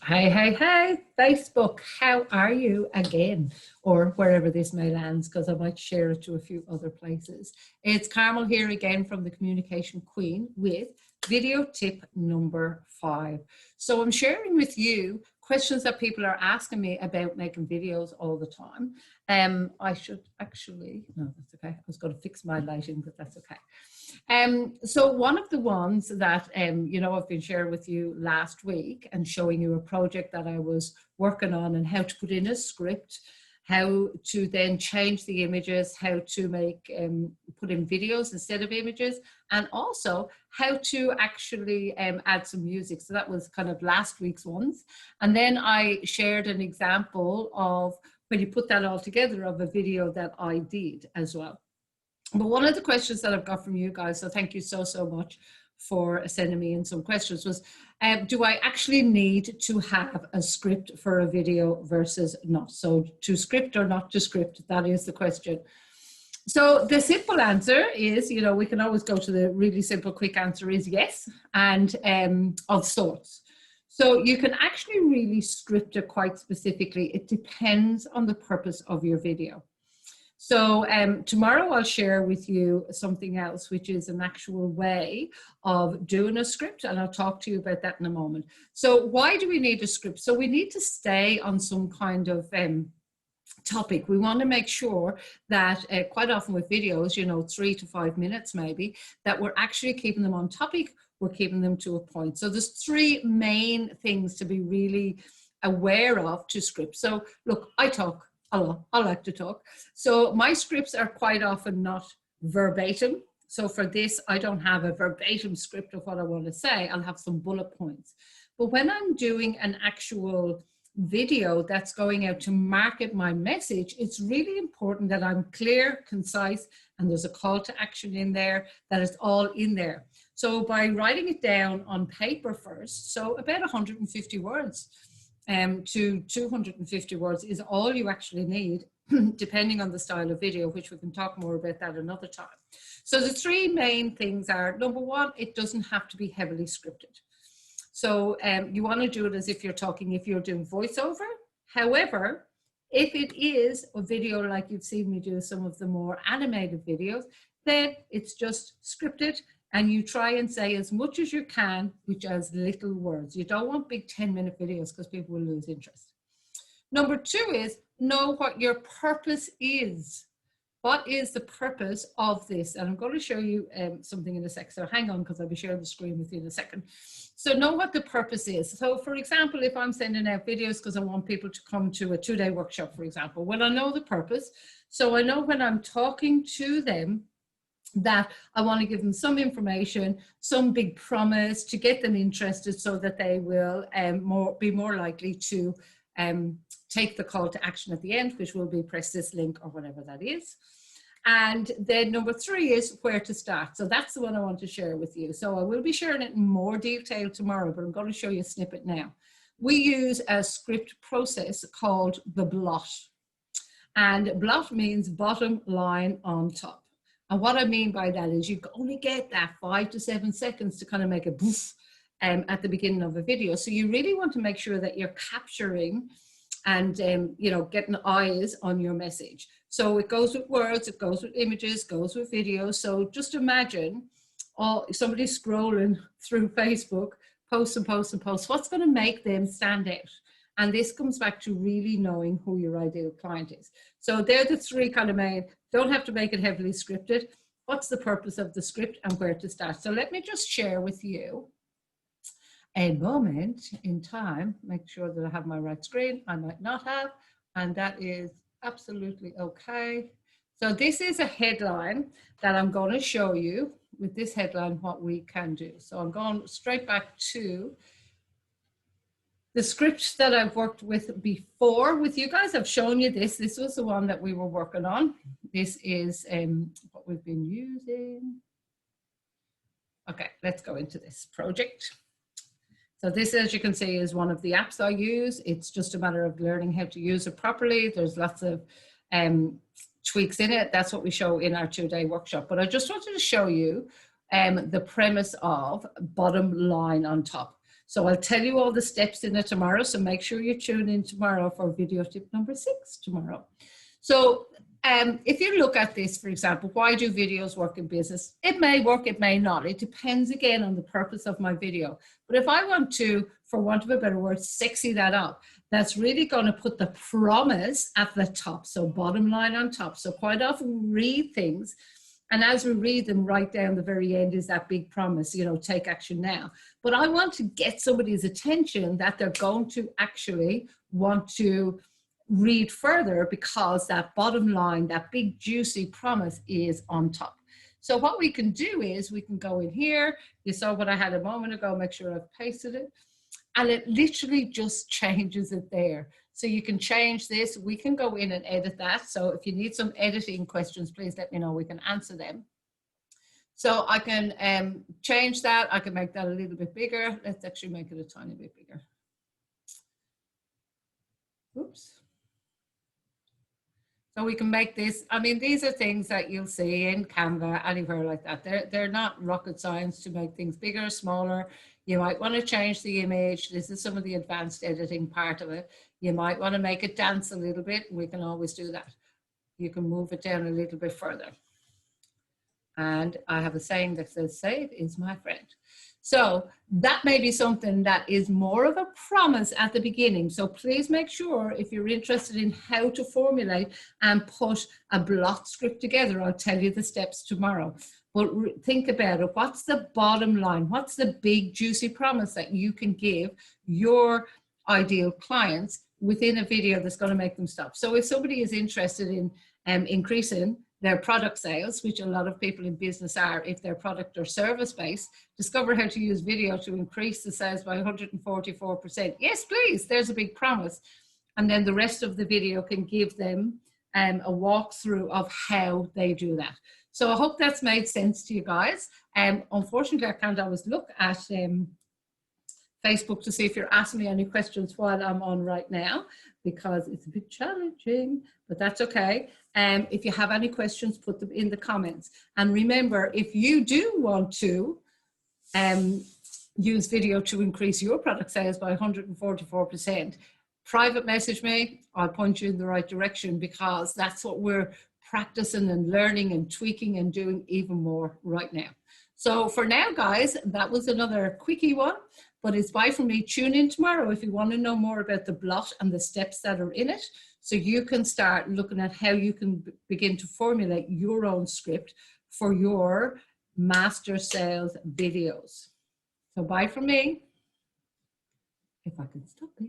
Hey, hey, hey, Facebook, how are you again? Or wherever this may land, because I might share it to a few other places. It's Carmel here again from the Communication Queen with video tip number 5. So I'm sharing with you questions that people are asking me about making videos all the time. I should actually, no, that's okay. I was going to fix my lighting, but that's okay. So one of the ones that, I've been sharing with you last week and showing you a project that I was working on and how to put in a script, how to then change the images, how to put in videos instead of images, and also how to actually add some music. So that was kind of last week's ones. And then I shared an example of when you put that all together of a video that I did as well. But one of the questions that I've got from you guys, so thank you so much for sending me in some questions, was do I actually need to have a script for a video versus not? So to script or not to script, that is the question. So the simple answer is, we can always go to the really simple, quick answer is yes, and of sorts. So you can actually really script it quite specifically. It depends on the purpose of your video. So tomorrow I'll share with you something else, which is an actual way of doing a script, and I'll talk to you about that in a moment. So why do we need a script? So we need to stay on some kind of topic. We want to make sure that quite often with videos, 3 to 5 minutes maybe, that we're actually keeping them on topic, we're keeping them to a point. So there's 3 main things to be really aware of to script. So look, I talk. I like to talk. So my scripts are quite often not verbatim. So for this, I don't have a verbatim script of what I want to say. I'll have some bullet points. But when I'm doing an actual video that's going out to market my message, it's really important that I'm clear, concise, and there's a call to action in there, that it's all in there. So by writing it down on paper first, so about 150 words, to 250 words is all you actually need, depending on the style of video, which we can talk more about that another time. So the 3 main things are, number 1, it doesn't have to be heavily scripted. So you want to do it as if you're talking, if you're doing voiceover. However, if it is a video like you've seen me do some of the more animated videos, then it's just scripted. And you try and say as much as you can with as little words. You don't want big 10-minute videos because people will lose interest. Number 2 is know what your purpose is. What is the purpose of this? And I'm going to show you something in a sec. So hang on, because I'll be sharing the screen with you in a second. So know what the purpose is. So for example, if I'm sending out videos because I want people to come to a 2-day workshop, for example, well, I know the purpose. So I know when I'm talking to them, that I want to give them some information, some big promise to get them interested so that they will be more likely to take the call to action at the end, which will be press this link or whatever that is. And then number 3 is where to start. So that's the one I want to share with you. So I will be sharing it in more detail tomorrow, but I'm going to show you a snippet now. We use a script process called the BLOT. And BLOT means bottom line on top. And what I mean by that is you only get that 5 to 7 seconds to kind of make a boof at the beginning of a video. So you really want to make sure that you're capturing and, getting eyes on your message. So it goes with words, it goes with images, goes with videos. So just imagine somebody scrolling through Facebook, posts and posts and posts. What's going to make them stand out? And this comes back to really knowing who your ideal client is. So they're the 3 kind of main, don't have to make it heavily scripted. What's the purpose of the script and where to start? So let me just share with you a moment in time, make sure that I have my right screen. I might not have, and that is absolutely okay. So this is a headline that I'm going to show you with this headline, what we can do. So I'm going straight back to the script that I've worked with before with you guys. I've shown you this. This was the one that we were working on. This is what we've been using. Okay, let's go into this project. So this, as you can see, is one of the apps I use. It's just a matter of learning how to use it properly. There's lots of tweaks in it. That's what we show in our 2-day workshop. But I just wanted to show you the premise of bottom line on top. So I'll tell you all the steps in it tomorrow. So make sure you tune in tomorrow for video tip number 6 tomorrow. So if you look at this, for example, why do videos work in business? It may work, it may not. It depends again on the purpose of my video. But if I want to, for want of a better word, sexy that up, that's really going to put the promise at the top. So bottom line on top. So quite often we read things, and as we read them, right down the very end is that big promise, you know, take action now. But I want to get somebody's attention that they're going to actually want to read further, because that bottom line, that big juicy promise is on top. So what we can do is we can go in here. You saw what I had a moment ago, make sure I've pasted it. And it literally just changes it there. So you can change this. We can go in and edit that. So if you need some editing questions, please let me know. We can answer them. So I can change that. I can make that a little bit bigger. Let's actually make it a tiny bit bigger. Oops. So we can make this, I mean, these are things that you'll see in Canva, anywhere like that. They're not rocket science to make things bigger, smaller. You might want to change the image. This is some of the advanced editing part of it. You might want to make it dance a little bit. We can always do that. You can move it down a little bit further. And I have a saying that says, save is my friend. So that may be something that is more of a promise at the beginning. So please make sure, if you're interested in how to formulate and put a BLOT script together, I'll tell you the steps tomorrow. But think about it. What's the bottom line? What's the big juicy promise that you can give your ideal clients within a video that's going to make them stop? So if somebody is interested in increasing their product sales, which a lot of people in business are, if they're product or service based, discover how to use video to increase the sales by 144%. Yes, please, there's a big promise. And then the rest of the video can give them a walkthrough of how they do that. So I hope that's made sense to you guys. Unfortunately, I can't always look at Facebook to see if you're asking me any questions while I'm on right now, because it's a bit challenging, but that's okay. If you have any questions, put them in the comments. And remember, if you do want to use video to increase your product sales by 144%, private message me. I'll point you in the right direction, because that's what we're practicing and learning and tweaking and doing even more right now. So for now, guys, that was another quickie one, but it's bye from me. Tune in tomorrow if you want to know more about the BLOT and the steps that are in it, so you can start looking at how you can begin to formulate your own script for your master sales videos. So bye from me, if I can stop it.